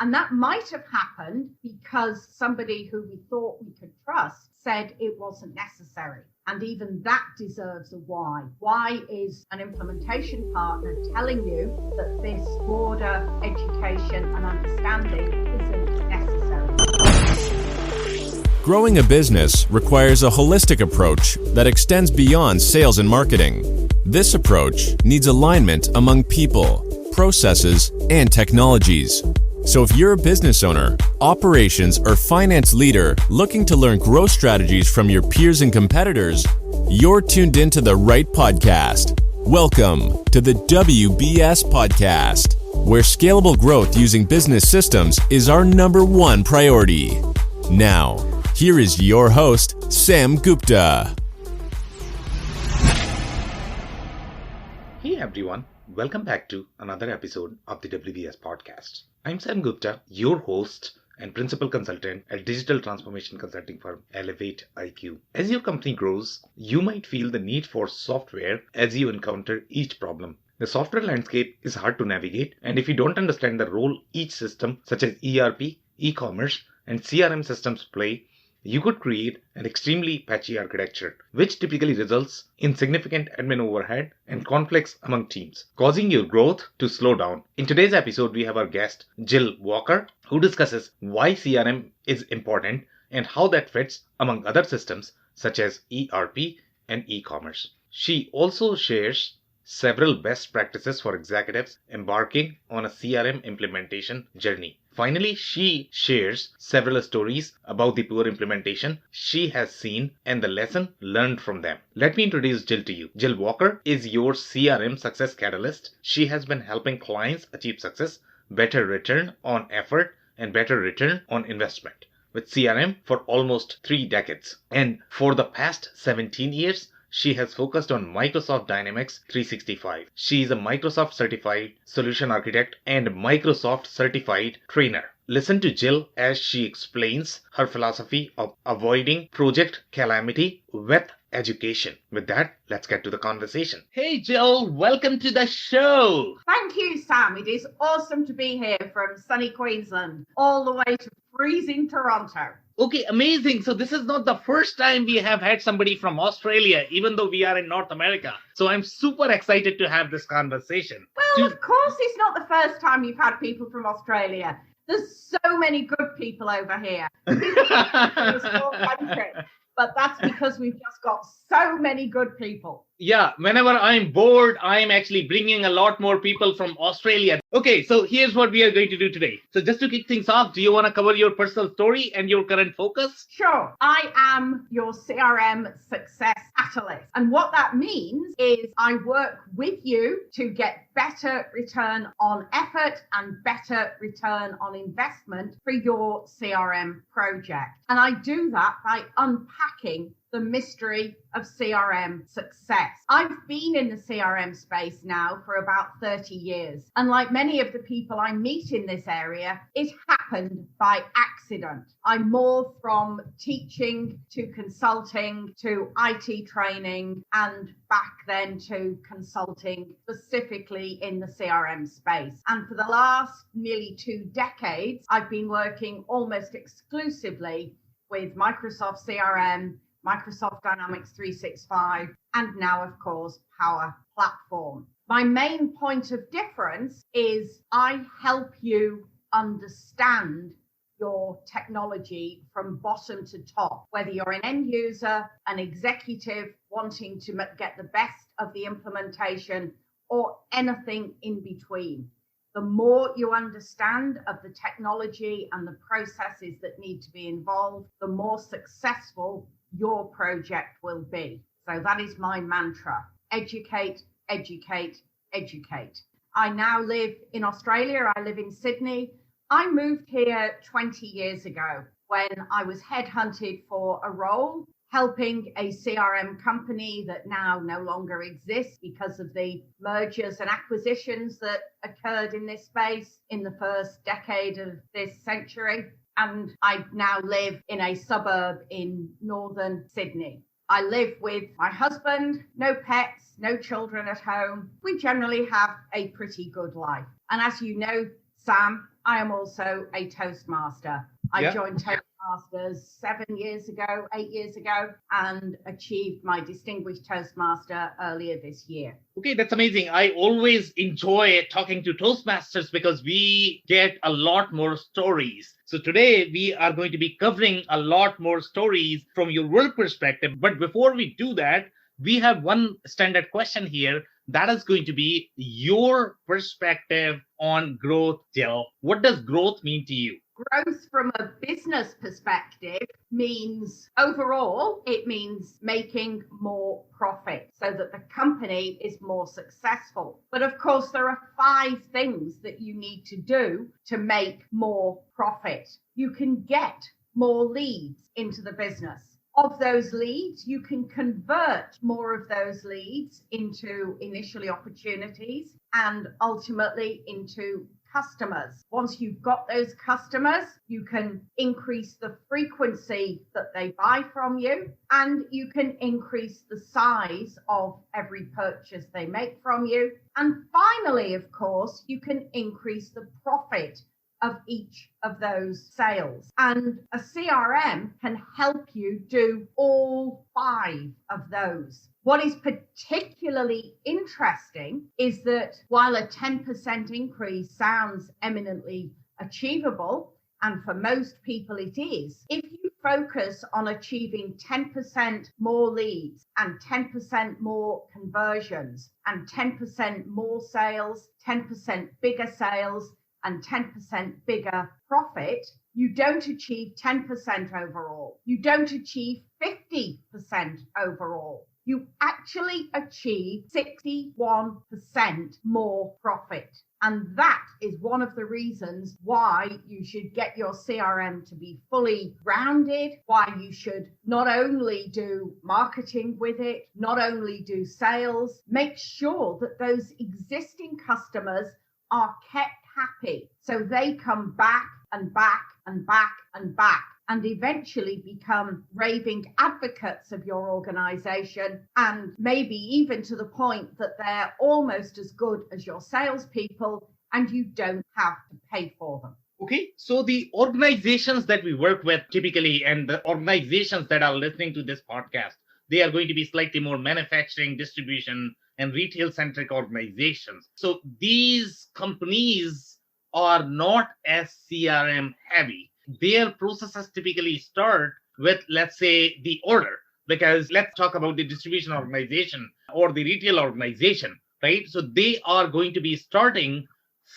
And that might have happened because somebody who we thought we could trust said it wasn't necessary. And even that deserves a why. Why is an implementation partner telling you that this broader education and understanding isn't necessary? Growing a business requires a holistic approach that extends beyond sales and marketing. This approach needs alignment among people, processes, and technologies. So if you're a business owner, operations, or finance leader looking to learn growth strategies from your peers and competitors, you're tuned into the right podcast. Welcome to the WBS Podcast, where scalable growth using business systems is our number one priority. Now, here is your host, Sam Gupta. Hey everyone, welcome back to another episode of the WBS Podcast. I'm Sam Gupta, your host and principal consultant at digital transformation consulting firm Elevate IQ. As your company grows, you might feel the need for software as you encounter each problem. The software landscape is hard to navigate, and if you don't understand the role each system such as ERP, e-commerce, and CRM systems play, you could create an extremely patchy architecture, which typically results in significant admin overhead and conflicts among teams, causing your growth to slow down. In today's episode, we have our guest, Gill Walker, who discusses why CRM is important and how that fits among other systems such as ERP and e-commerce. She also shares several best practices for executives embarking on a CRM implementation journey. Finally, she shares several stories about the poor implementation she has seen and the lesson learned from them. Let me introduce Gill to you. Gill Walker is your CRM success catalyst. She has been helping clients achieve success, better return on effort, and better return on investment with CRM for almost 3 decades. And for the past 17 years, she has focused on Microsoft Dynamics 365. She is a Microsoft certified solution architect and Microsoft certified trainer. Listen to Gill as she explains her philosophy of avoiding project calamity with education. With that, let's get to the conversation. Hey Gill, welcome to the show. Thank you, Sam. It is awesome to be here from sunny Queensland, all the way to freezing Toronto. Okay, amazing. So this is not the first time we have had somebody from Australia, even though we are in North America. So I'm super excited to have this conversation. Well, of course, it's not the first time you've had people from Australia. There's so many good people over here. It's small country, but that's because we've just got so many good people. Yeah, whenever I'm bored, I'm actually bringing a lot more people from Australia. Okay, so here's what we are going to do today. So just to kick things off, do you want to cover your personal story and your current focus? Sure. I am your CRM success catalyst. And what that means is I work with you to get better return on effort and better return on investment for your CRM project. And I do that by unpacking the mystery of CRM success. I've been in the CRM space now for about 30 years. And like many of the people I meet in this area, it happened by accident. I morphed from teaching to consulting to IT training and back then to consulting specifically in the CRM space. And for the last nearly 2 decades, I've been working almost exclusively with Microsoft CRM, Microsoft Dynamics 365, and now, of course, Power Platform. My main point of difference is I help you understand your technology from bottom to top, whether you're an end user, an executive wanting to get the best of the implementation, or anything in between. The more you understand of the technology and the processes that need to be involved, the more successful your project will be. So that is my mantra. Educate, educate, educate. I now live in Australia. I live in Sydney. I moved here 20 years ago when I was headhunted for a role helping a CRM company that now no longer exists because of the mergers and acquisitions that occurred in this space in the first decade of this century. And I now live in a suburb in northern Sydney. I live with my husband, no pets, no children at home. We generally have a pretty good life. And as you know, Sam, I am also a Toastmaster. I joined Toastmasters 8 years ago, and achieved my Distinguished Toastmaster earlier this year. Okay, that's amazing. I always enjoy talking to Toastmasters because we get a lot more stories. So today we are going to be covering a lot more stories from your work perspective. But before we do that, we have one standard question here. That is going to be your perspective on growth, Gill. What does growth mean to you? Growth from a business perspective means overall, it means making more profit so that the company is more successful. But of course, there are 5 things that you need to do to make more profit. You can get more leads into the business. Of those leads, you can convert more of those leads into initially opportunities and ultimately into customers. Once you've got those customers, you can increase the frequency that they buy from you, and you can increase the size of every purchase they make from you. And finally, of course, you can increase the profit of each of those sales. And a CRM can help you do all 5 of those. What is particularly interesting is that while a 10% increase sounds eminently achievable, and for most people it is, if you focus on achieving 10% more leads and 10% more conversions and 10% more sales, 10% bigger sales, and 10% bigger profit, you don't achieve 10% overall. You don't achieve 50% overall. You actually achieve 61% more profit. And that is one of the reasons why you should get your CRM to be fully rounded, why you should not only do marketing with it, not only do sales, make sure that those existing customers are kept happy so they come back and back and back and back and eventually become raving advocates of your organization, and maybe even to the point that they're almost as good as your salespeople and you don't have to pay for them. Okay, so the organizations that we work with typically, and the organizations that are listening to this podcast, they are going to be slightly more manufacturing, distribution, and retail-centric organizations. So these companies are not as CRM heavy. Their processes typically start with, let's say, the order, because let's talk about the distribution organization or the retail organization, right? So they are going to be starting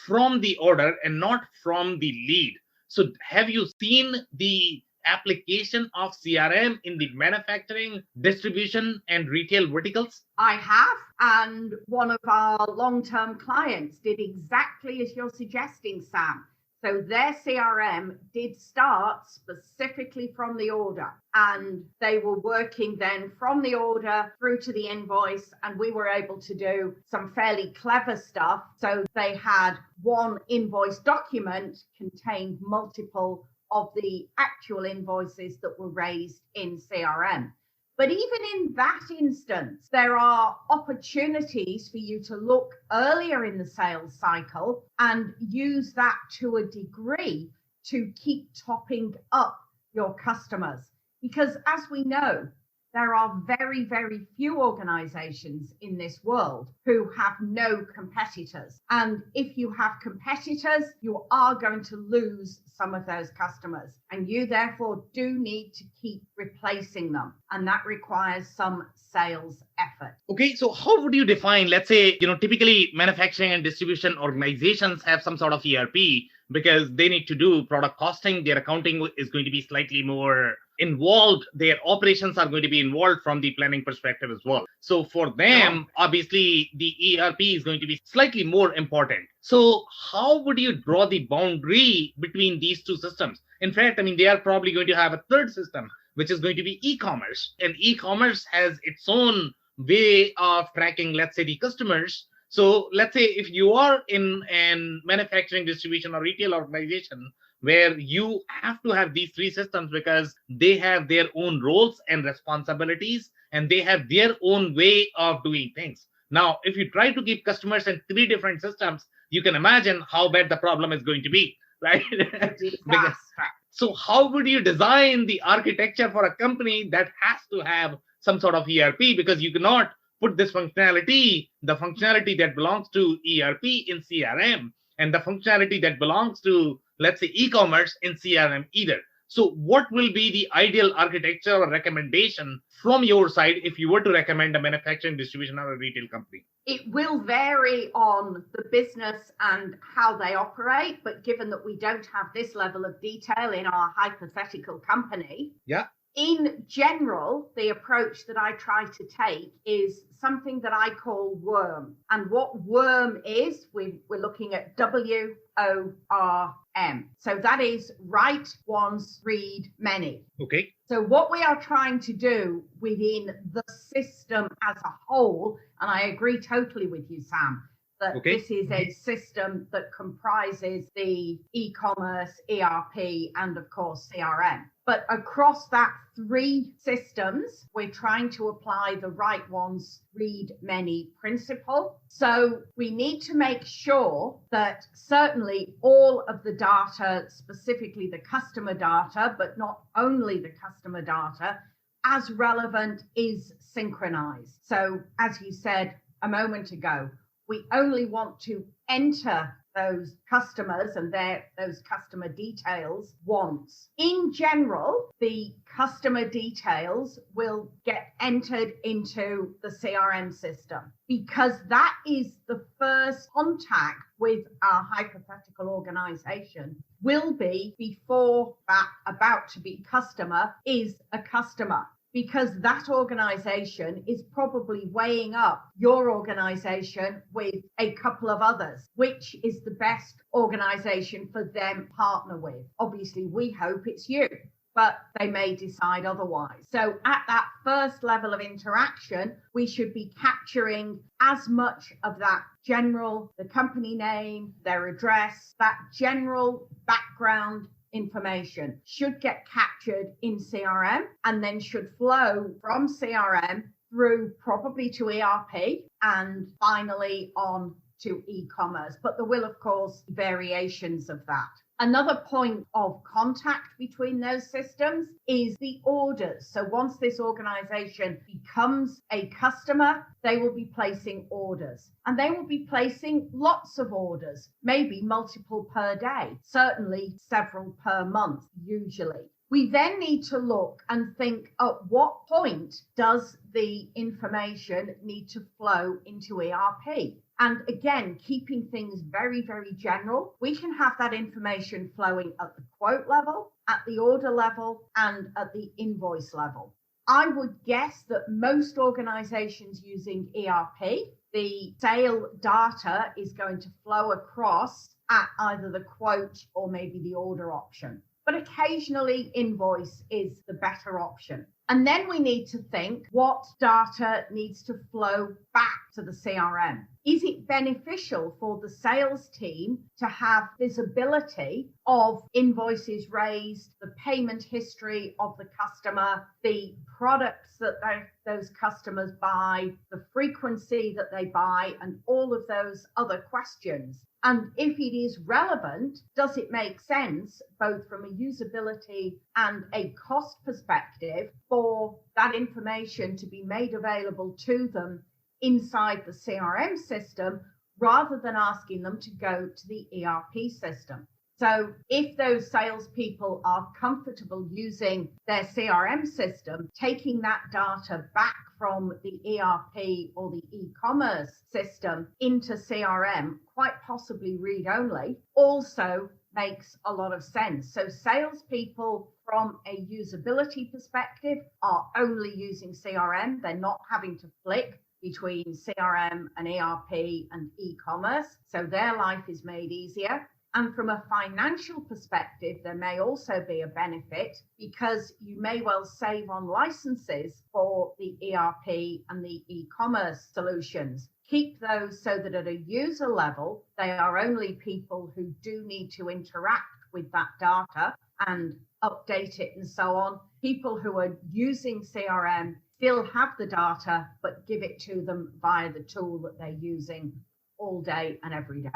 from the order and not from the lead. So have you seen the application of CRM in the manufacturing, distribution, and retail verticals? I have, and one of our long-term clients did exactly as you're suggesting, Sam. So their CRM did start specifically from the order, and they were working then from the order through to the invoice, and we were able to do some fairly clever stuff. So they had one invoice document contained multiple of the actual invoices that were raised in CRM. But even in that instance, there are opportunities for you to look earlier in the sales cycle and use that to a degree to keep topping up your customers. Because as we know, there are very, very few organizations in this world who have no competitors. And if you have competitors, you are going to lose some of those customers. And you therefore do need to keep replacing them. And that requires some sales effort. Okay, so how would you define, let's say, typically manufacturing and distribution organizations have some sort of ERP because they need to do product costing. Their accounting is going to be slightly more involved. Their operations are going to be involved from the planning perspective as well. So for them, obviously, the ERP is going to be slightly more important. So how would you draw the boundary between these two systems? In fact, they are probably going to have a third system, which is going to be e-commerce. And e-commerce has its own way of tracking, let's say, the customers. So let's say if you are in an manufacturing, distribution, or retail organization where you have to have these 3 systems because they have their own roles and responsibilities and they have their own way of doing things. Now, if you try to keep customers in 3 different systems, you can imagine how bad the problem is going to be. right? Disaster. So how would you design the architecture for a company that has to have some sort of ERP? Because you cannot put this functionality, the functionality that belongs to ERP in CRM, and the functionality that belongs to, let's say, e-commerce in CRM either. So what will be the ideal architecture or recommendation from your side if you were to recommend a manufacturing, distribution, or a retail company? It will vary on the business and how they operate, but given that we don't have this level of detail in our hypothetical company, in general, the approach that I try to take is something that I call WORM. And what WORM is, we're looking at WORM. So that is write once, read many. Okay. So what we are trying to do within the system as a whole, and I agree totally with you, Sam, that this is a system that comprises the e-commerce, ERP, and of course CRM. But across that three systems, we're trying to apply the write once, read many principle. So we need to make sure that certainly all of the data, specifically the customer data, but not only the customer data, as relevant, is synchronized. So as you said a moment ago, we only want to enter those customers and those customer details once. In general, the customer details will get entered into the CRM system because that is the first contact with our hypothetical organization will be before that about to be customer is a customer. Because that organization is probably weighing up your organization with a couple of others, which is the best organization for them to partner with. Obviously, we hope it's you, but they may decide otherwise. So at that first level of interaction, we should be capturing as much of that general, the company name, their address, that general background information should get captured in CRM and then should flow from CRM through probably to ERP and finally on to e-commerce. But there will, of course, be variations of that. Another point of contact between those systems is the orders. So once this organization becomes a customer, they will be placing orders. And they will be placing lots of orders, maybe multiple per day, certainly several per month, usually. We then need to look and think at what point does the information need to flow into ERP? And again, keeping things very, very general, we can have that information flowing at the quote level, at the order level, and at the invoice level. I would guess that most organizations using ERP, the sale data is going to flow across at either the quote or maybe the order option. But occasionally invoice is the better option. And then we need to think what data needs to flow back to the CRM. Is it beneficial for the sales team to have visibility of invoices raised, the payment history of the customer, the products that those customers buy, the frequency that they buy, and all of those other questions? And if it is relevant, does it make sense, both from a usability and a cost perspective, for that information to be made available to them inside the CRM system rather than asking them to go to the ERP system? So if those salespeople are comfortable using their CRM system, taking that data back from the ERP or the e-commerce system into CRM, quite possibly read-only, also makes a lot of sense. So salespeople from a usability perspective are only using CRM. They're not having to flick between CRM and ERP and e-commerce. So their life is made easier. And from a financial perspective, there may also be a benefit because you may well save on licenses for the ERP and the e-commerce solutions. Keep those so that at a user level, they are only people who do need to interact with that data and update it and so on. People who are using CRM still have the data, but give it to them via the tool that they're using all day and every day.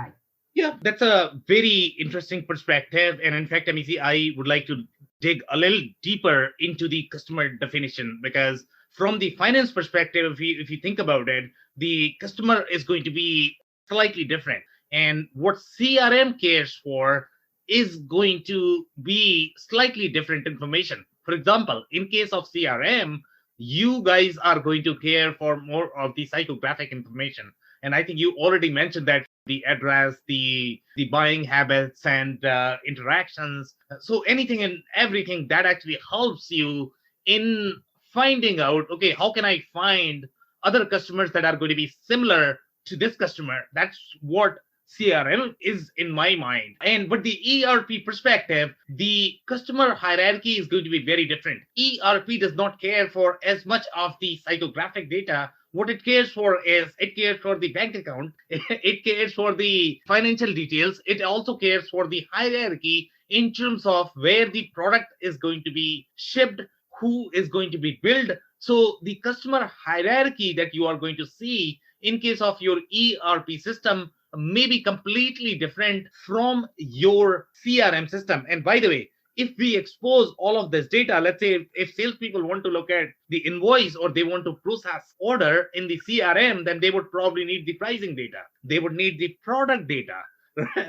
Yeah, that's a very interesting perspective. And in fact, MEC, I would like to dig a little deeper into the customer definition, because from the finance perspective, if you think about it, the customer is going to be slightly different. And what CRM cares for is going to be slightly different information. For example, in case of CRM, you guys are going to care for more of the psychographic information. And I think you already mentioned that the address, the buying habits and interactions. So anything and everything that actually helps you in finding out, okay, how can I find other customers that are going to be similar to this customer? That's what CRM is in my mind. And but the ERP perspective, the customer hierarchy is going to be very different. ERP does not care for as much of the psychographic data. What it cares for is it cares for the bank account, it cares for the financial details, it also cares for the hierarchy in terms of where the product is going to be shipped, who is going to be billed. So the customer hierarchy that you are going to see in case of your ERP system may be completely different from your CRM system. And by the way, if we expose all of this data, let's say if salespeople want to look at the invoice or they want to process order in the CRM, then they would probably need the pricing data. They would need the product data,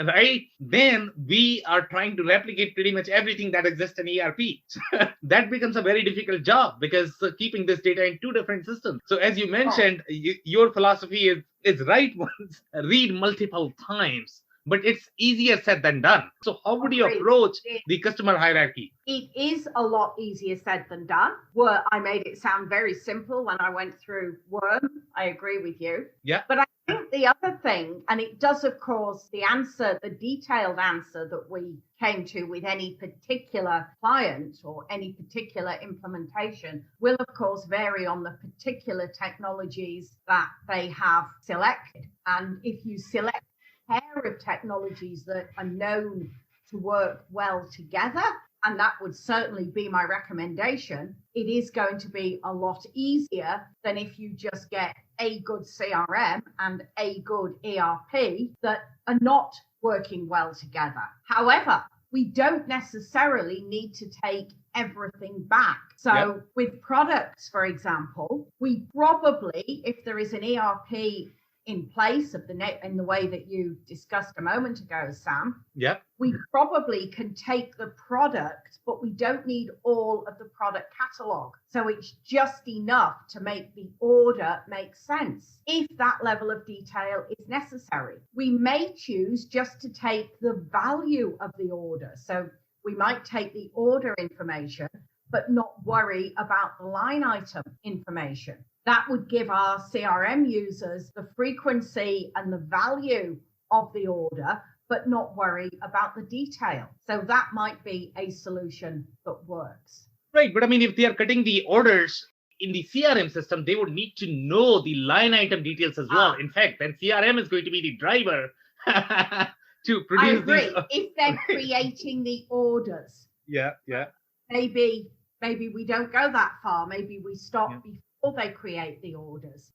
right? Then we are trying to replicate pretty much everything that exists in ERP. That becomes a very difficult job because keeping this data in two different systems. So as you mentioned, your philosophy is right once, read multiple times. But it's easier said than done. So how would you approach the customer hierarchy? It is a lot easier said than done. Well, I made it sound very simple when I went through Worm. I agree with you. Yeah. But I think the other thing, and it does, of course, the detailed answer that we came to with any particular client or any particular implementation will, of course, vary on the particular technologies that they have selected. And if you select pair of technologies that are known to work well together, and that would certainly be my recommendation, it is going to be a lot easier than if you just get a good CRM and a good ERP that are not working well together. However, we don't necessarily need to take everything back. So with products, for example, we probably, if there is an ERP in place of in the way that you discussed a moment ago, Sam, we probably can take the product, but we don't need all of the product catalog. So it's just enough to make the order make sense. If that level of detail is necessary, we may choose just to take the value of the order. So we might take the order information, but not worry about the line item information. That would give our CRM users the frequency and the value of the order, but not worry about the detail. So that might be a solution that works. Right. But I mean, if they are cutting the orders in the CRM system, they would need to know the line item details as well. In fact, then CRM is going to be the driver to produce. I agree. If they're creating the orders. Yeah. Maybe we don't go that far. Maybe we stop before they create the orders.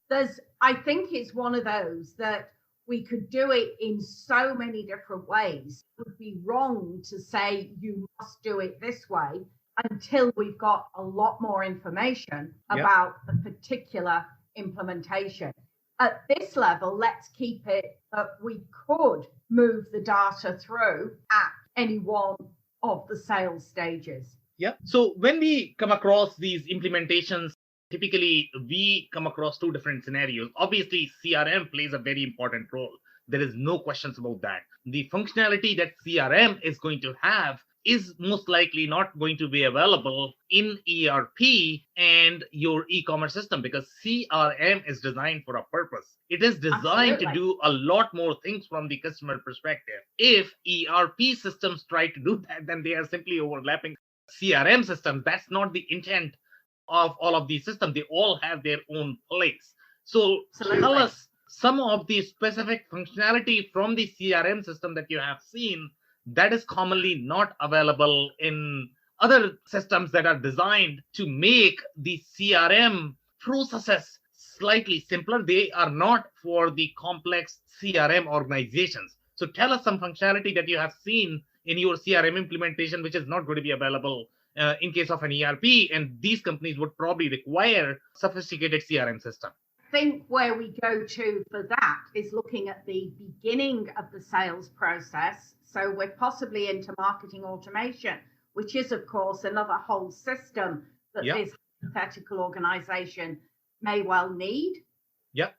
I think it's one of those that we could do it in so many different ways. It would be wrong to say you must do it this way until we've got a lot more information about the particular implementation. At this level, let's keep it that we could move the data through at any one of the sales stages. Yeah. So when we come across these implementations, typically we come across two different scenarios. Obviously, CRM plays a very important role. There is no questions about that. The functionality that CRM is going to have is most likely not going to be available in ERP and your e-commerce system, because CRM is designed for a purpose. It is designed to do a lot more things from the customer perspective. If ERP systems try to do that, then they are simply overlapping CRM systems. That's not the intent of all of these systems. They all have their own place. So tell us some of the specific functionality from the CRM system that you have seen that is commonly not available in other systems that are designed to make the CRM processes slightly simpler. They are not for the complex CRM organizations. So tell us some functionality that you have seen in your CRM implementation, which is not going to be available in case of an ERP, and these companies would probably require sophisticated CRM system. I think where we go to for that is looking at the beginning of the sales process. So we're possibly into marketing automation, which is, of course, another whole system that this hypothetical organization may well need.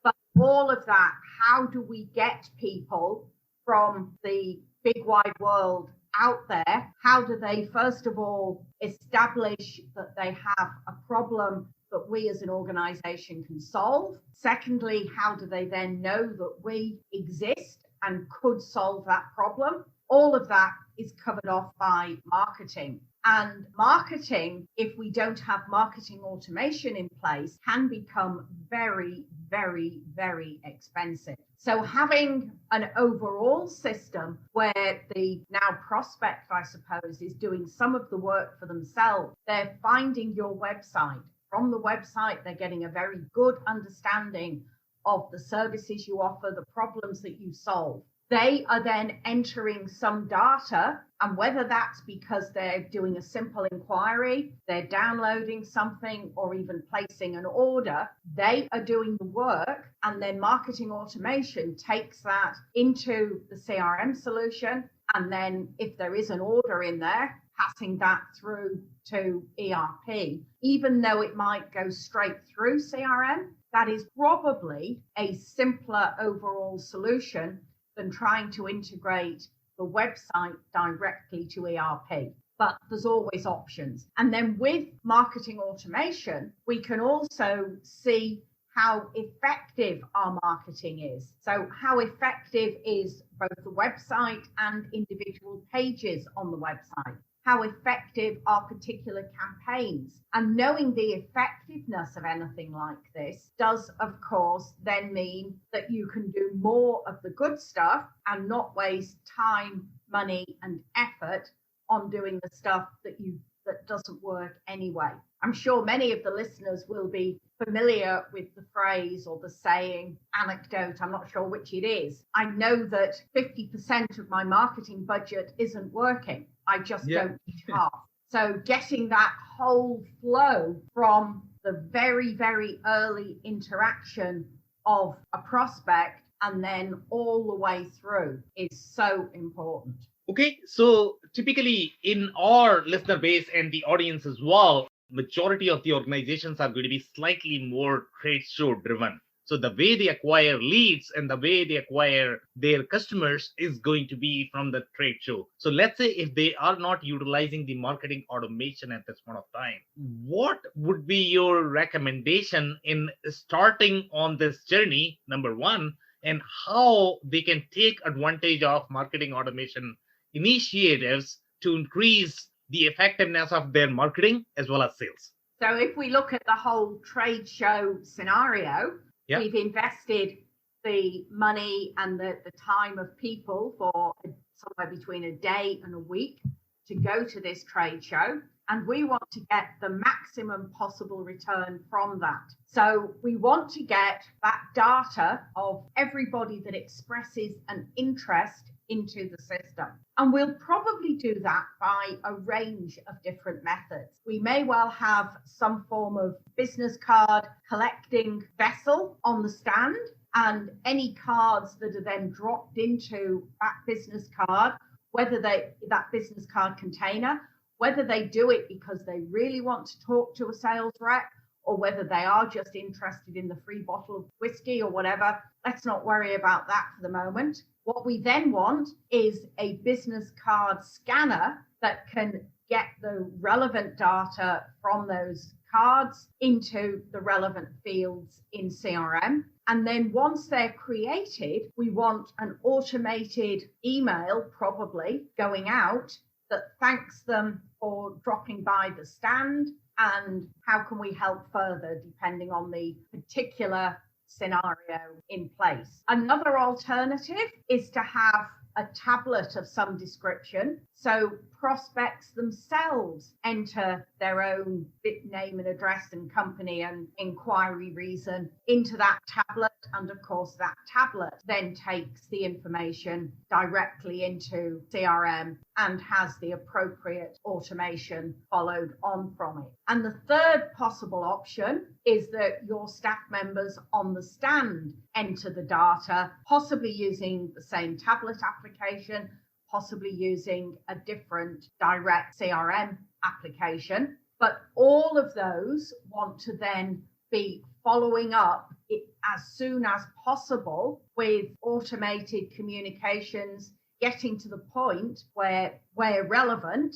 But all of that, how do we get people from the big wide world out there? How do they, first of all, establish that they have a problem that we as an organization can solve? Secondly, how do they then know that we exist and could solve that problem? All of that is covered off by marketing. And marketing, if we don't have marketing automation in place, can become very, very, very expensive. So having an overall system where the now prospect, I suppose, is doing some of the work for themselves, they're finding your website. From the website, they're getting a very good understanding of the services you offer, the problems that you solve. They are then entering some data, and whether that's because they're doing a simple inquiry, they're downloading something, or even placing an order, they are doing the work, and then marketing automation takes that into the CRM solution. And then if there is an order in there, passing that through to ERP, even though it might go straight through CRM, that is probably a simpler overall solution than trying to integrate the website directly to ERP. But there's always options. And then with marketing automation, we can also see how effective our marketing is. So how effective is both the website and individual pages on the website? How effective are particular campaigns? And knowing the effectiveness of anything like this does, of course, then mean that you can do more of the good stuff and not waste time, money, and effort on doing the stuff that doesn't work anyway. I'm sure many of the listeners will be familiar with the phrase or the saying, anecdote, I'm not sure which it is. I know that 50% of my marketing budget isn't working. I just don't need half. So getting that whole flow from the very, very early interaction of a prospect and then all the way through is so important. Okay, so typically in our listener base and the audience as well, majority of the organizations are going to be slightly more trade show driven. So the way they acquire leads and the way they acquire their customers is going to be from the trade show. So let's say if they are not utilizing the marketing automation at this point of time, what would be your recommendation in starting on this journey, number one, and how they can take advantage of marketing automation initiatives to increase the effectiveness of their marketing as well as sales? So if we look at the whole trade show scenario, we've invested the money and the time of people for somewhere between a day and a week to go to this trade show. And we want to get the maximum possible return from that. So we want to get that data of everybody that expresses an interest into the system. And we'll probably do that by a range of different methods. We may well have some form of business card collecting vessel on the stand, and any cards that are then dropped into that business card, whether that business card container, whether they do it because they really want to talk to a sales rep, or whether they are just interested in the free bottle of whiskey or whatever, let's not worry about that for the moment. What we then want is a business card scanner that can get the relevant data from those cards into the relevant fields in CRM. And then once they're created, we want an automated email probably going out that thanks them for dropping by the stand and how can we help further depending on the particular scenario in place. Another alternative is to have a tablet of some description. So prospects themselves enter their own name and address and company and inquiry reason into that tablet. And of course, that tablet then takes the information directly into CRM and has the appropriate automation followed on from it. And the third possible option is that your staff members on the stand enter the data, possibly using the same tablet application, possibly using a different direct CRM application. But all of those want to then be following up it as soon as possible with automated communications, getting to the point where relevant,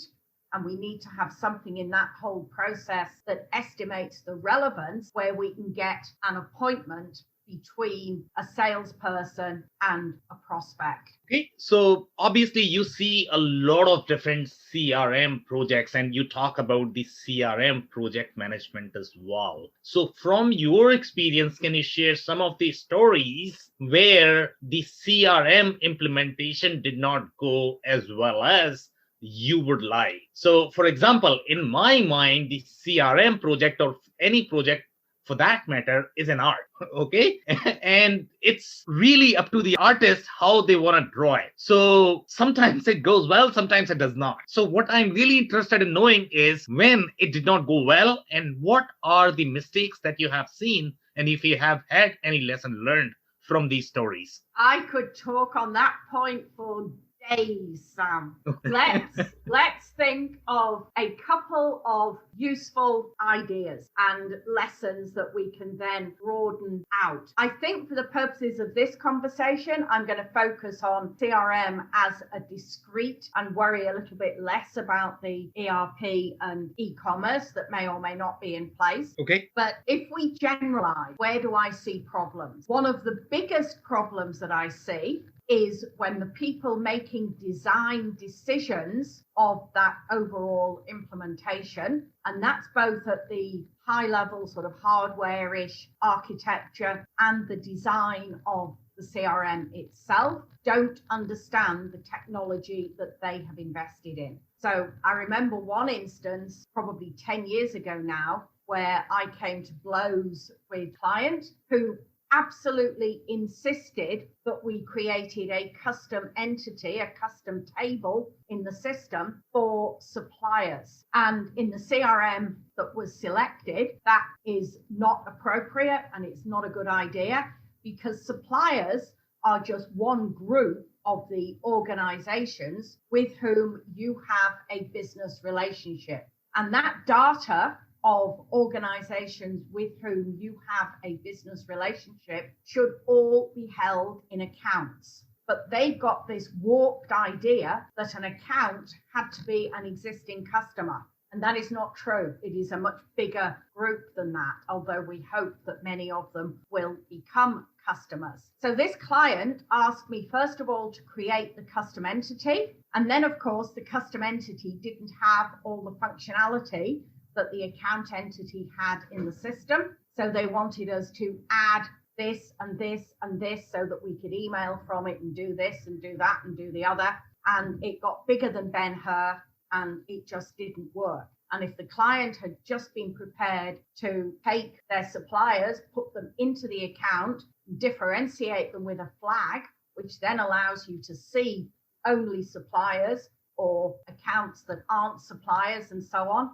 and we need to have something in that whole process that estimates the relevance, where we can get an appointment between a salesperson and a prospect. Okay, so obviously you see a lot of different CRM projects and you talk about the CRM project management as well. So from your experience, can you share some of the stories where the CRM implementation did not go as well as you would like? So for example, in my mind, the CRM project or any project for that matter is an art, okay? And it's really up to the artist how they want to draw it. So sometimes it goes well, sometimes it does not. So what I'm really interested in knowing is when it did not go well and what are the mistakes that you have seen, and if you have had any lesson learned from these stories. I could talk on that point for days, Sam. Let's think of a couple of useful ideas and lessons that we can then broaden out. I think for the purposes of this conversation, I'm going to focus on CRM as a discrete and worry a little bit less about the ERP and e-commerce that may or may not be in place. Okay. But if we generalize, where do I see problems? One of the biggest problems that I see is when the people making design decisions of that overall implementation, and that's both at the high level sort of hardware-ish architecture and the design of the CRM itself, don't understand the technology that they have invested in. So I remember one instance probably 10 years ago now where I came to blows with a client who absolutely insisted that we created a custom entity, a custom table in the system for suppliers. And in the CRM that was selected, that is not appropriate and it's not a good idea, because suppliers are just one group of the organizations with whom you have a business relationship. And that data of organizations with whom you have a business relationship should all be held in accounts. But they've got this warped idea that an account had to be an existing customer. And that is not true. It is a much bigger group than that, although we hope that many of them will become customers. So this client asked me, first of all, to create the custom entity. And then, of course, the custom entity didn't have all the functionality that the account entity had in the system. So they wanted us to add this and this and this so that we could email from it and do this and do that and do the other. And it got bigger than Ben-Hur and it just didn't work. And if the client had just been prepared to take their suppliers, put them into the account, differentiate them with a flag, which then allows you to see only suppliers or accounts that aren't suppliers and so on,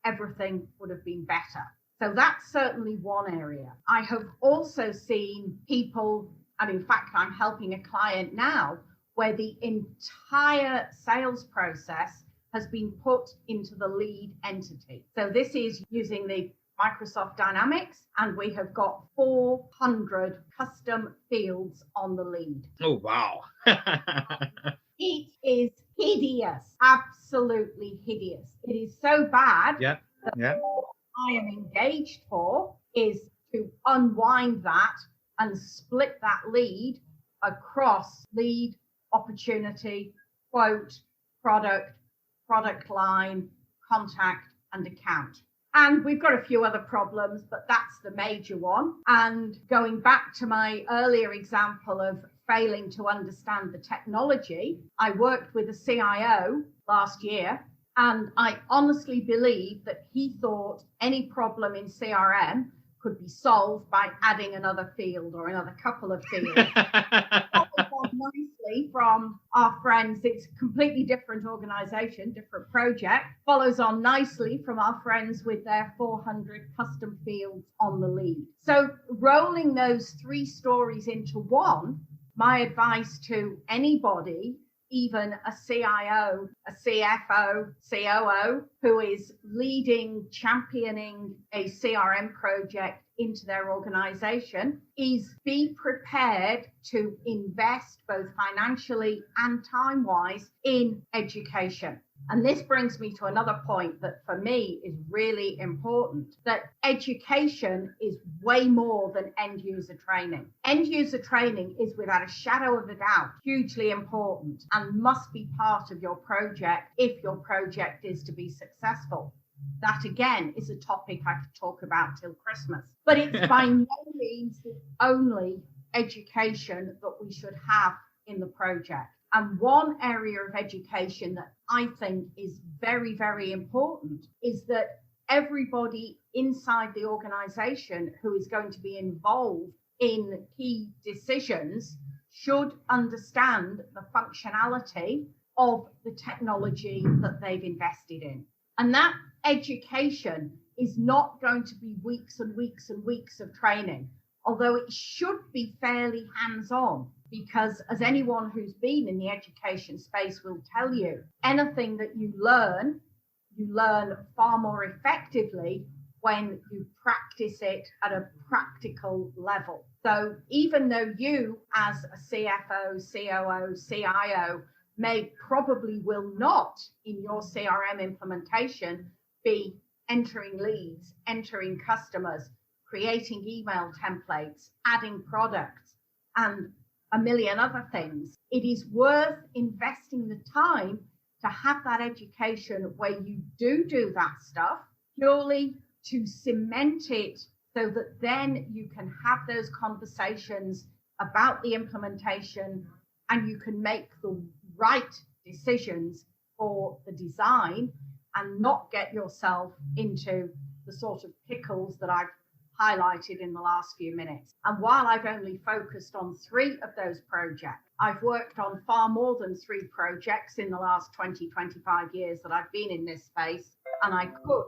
everything would have been better. So that's certainly one area. I have also seen people, and in fact, I'm helping a client now where the entire sales process has been put into the lead entity. So this is using the Microsoft Dynamics, and we have got 400 custom fields on the lead. Oh, wow. It is hideous, absolutely hideous. It is so bad that all I am engaged for is to unwind that and split that lead across lead, opportunity, quote, product line, contact, and account. And we've got a few other problems, but that's the major one. And going back to my earlier example of failing to understand the technology. I worked with a CIO last year, and I honestly believe that he thought any problem in CRM could be solved by adding another field or another couple of fields. Follows on nicely from our friends. It's a completely different organization, different project. Follows on nicely from our friends with their 400 custom fields on the lead. So rolling those three stories into one, my advice to anybody, even a CIO, a CFO, COO, who is leading, championing a CRM project into their organization, is be prepared to invest both financially and time-wise in education. And this brings me to another point that for me is really important, that education is way more than end user training. End user training is without a shadow of a doubt hugely important and must be part of your project if your project is to be successful. That again is a topic I could talk about till Christmas, but it's by no means the only education that we should have in the project. And one area of education that I think is very, very important is that everybody inside the organization who is going to be involved in key decisions should understand the functionality of the technology that they've invested in. And that education is not going to be weeks and weeks and weeks of training, although it should be fairly hands-on, because as anyone who's been in the education space will tell you, anything that you learn far more effectively when you practice it at a practical level. So even though you as a CFO, COO, CIO probably will not in your CRM implementation be entering leads, entering customers, creating email templates, adding products, and a million other things, it is worth investing the time to have that education where you do that stuff purely to cement it so that then you can have those conversations about the implementation and you can make the right decisions for the design and not get yourself into the sort of pickles that I've highlighted in the last few minutes. And while I've only focused on 3 of those projects, I've worked on far more than 3 projects in the last 20, 25 years that I've been in this space. And I could,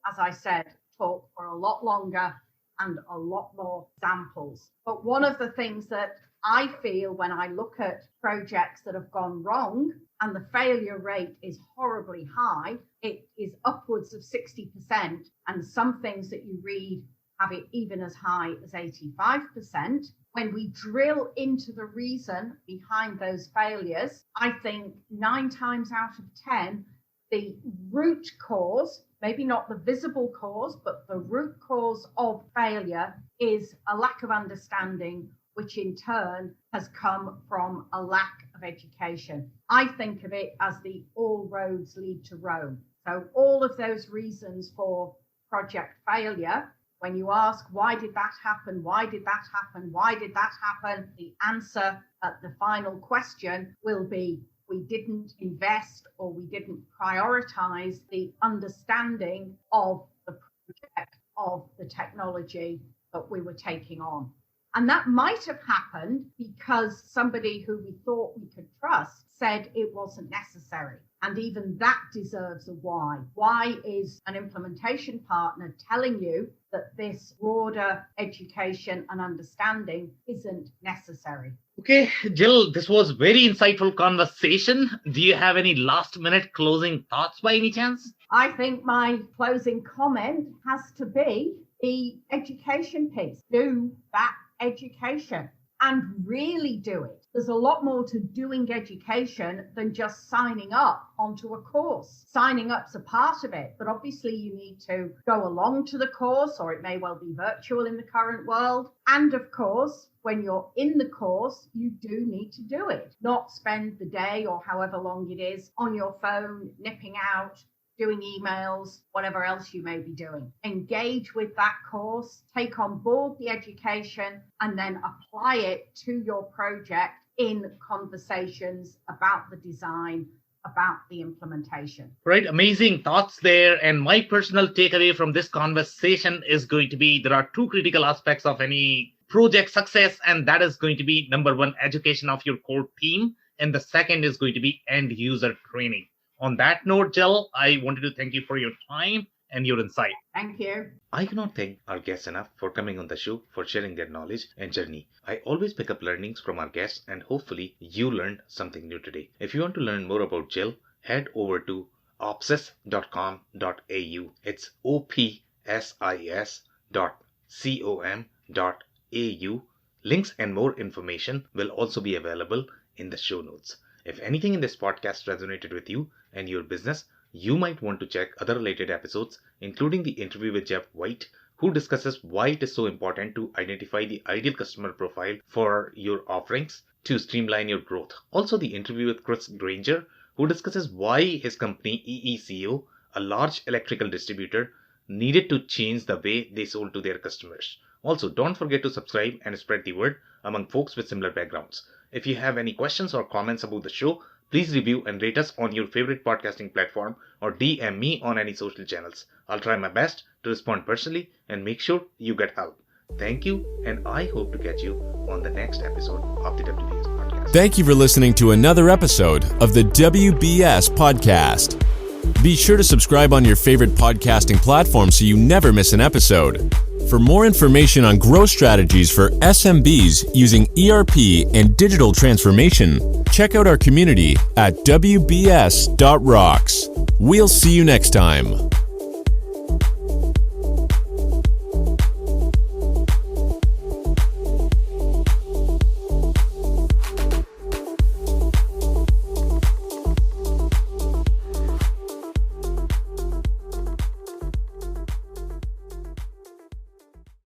as I said, talk for a lot longer and a lot more examples. But one of the things that I feel when I look at projects that have gone wrong and the failure rate is horribly high, it is upwards of 60%, and some things that you read have it even as high as 85%. When we drill into the reason behind those failures, I think 9 times out of 10, the root cause, maybe not the visible cause, but the root cause of failure is a lack of understanding, which in turn has come from a lack of education. I think of it as the all roads lead to Rome. So all of those reasons for project failure, when you ask, why did that happen? Why did that happen? Why did that happen? The answer at the final question will be, we didn't invest or we didn't prioritize the understanding of the project, of the technology that we were taking on. And that might have happened because somebody who we thought we could trust said it wasn't necessary. And even that deserves a why. Why is an implementation partner telling you that this broader education and understanding isn't necessary? Okay, Jill, this was very insightful conversation. Do you have any last minute closing thoughts by any chance? I think my closing comment has to be the education piece. Do that education and really do it. There's a lot more to doing education than just signing up onto a course. Signing up's a part of it, but obviously you need to go along to the course, or it may well be virtual in the current world. And of course, when you're in the course, you do need to do it, not spend the day or however long it is on your phone, nipping out, doing emails, whatever else you may be doing. Engage with that course, take on board the education, and then apply it to your project in conversations about the design, about the implementation. Right, amazing thoughts there. And my personal takeaway from this conversation is going to be there are two critical aspects of any project success, and that is going to be number one, education of your core team, and the second is going to be end user training. On that note, Jill, I wanted to thank you for your time and your insight. Thank you. I cannot thank our guests enough for coming on the show, for sharing their knowledge and journey. I always pick up learnings from our guests, and hopefully you learned something new today. If you want to learn more about Jill, head over to opsis.com.au. It's opsis.com.au. Links and more information will also be available in the show notes. If anything in this podcast resonated with you and your business, you might want to check other related episodes, including the interview with Jeff White, who discusses why it is so important to identify the ideal customer profile for your offerings to streamline your growth. Also, the interview with Chris Granger, who discusses why his company EECO, a large electrical distributor, needed to change the way they sold to their customers. Also, don't forget to subscribe and spread the word among folks with similar backgrounds. If you have any questions or comments about the show, please review and rate us on your favorite podcasting platform or DM me on any social channels. I'll try my best to respond personally and make sure you get help. Thank you, and I hope to catch you on the next episode of the WBS Podcast. Thank you for listening to another episode of the WBS Podcast. Be sure to subscribe on your favorite podcasting platform so you never miss an episode. For more information on growth strategies for SMBs using ERP and digital transformation, check out our community at WBS.rocks. We'll see you next time.